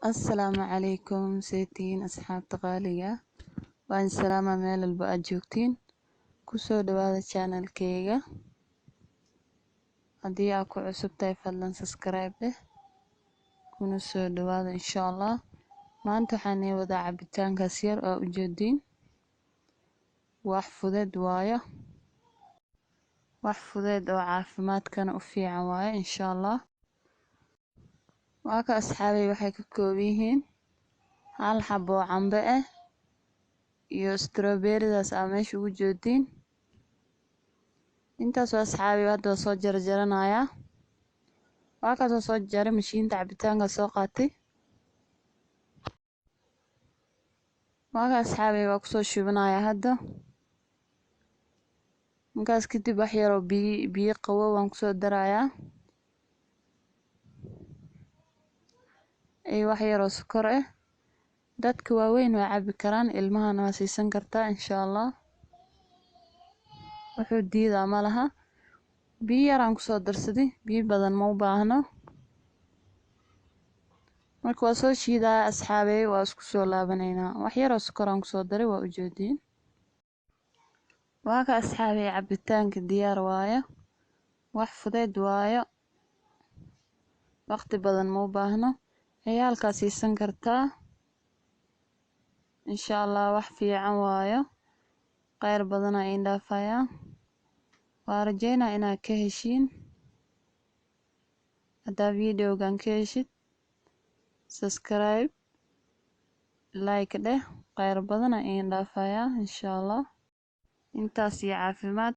السلام عليكم سيتين أصحاب تقالية وأن سلامة ميل البقى جوكتين كسو دوادا channel كيغا هدي أكو عصب تايفلن سبسكرايب له كونو سو دوادا إن شاء الله ما أنتو حاني ودا عبتان كاسير أو جدين وحفظت وايا وحفظت أو عافمات كان أفيع وايا إن شاء الله واكا أصحابي waxay ka koobihiin hal xabo cambe ah iyo strawberry-daas aa meesha ugu jeedin intaas waa asxaabi hadda soo jarjaranaya waa ka soo jaray mashiinta cabitaanka soo qaatay waa ka asxaabi waa ku soo shubanaya hadda markaas kadib wax yar oo biyo qabow waan ku soo darayaa wax yar oo sokor ah dadka waaweyn way cabi karaan ilmahana waa siisan kartaa insha Allah wuxuu diidaa ma laha biyo yar aan ku soo darsaday biyo badan ma u baahno marka waa soo shiidaa asxaabey waa isku soo laabanaynaa wax yar oo sokor aan ku soo daray waa u jeedin waa ka asxaabey cabitaanka diyaar waayo wax fudeed waayo waqti badan ma u baahno ciyaalka siisan kartaa insha Allah wax fiican waayo qayr badan ay indhaafaya waa rajeynaa inaad ka heshiin hadaa videogan ka heshid subscribe like dheh qayr badan ay indhaafaya insha Allah intaas iyo caafimaad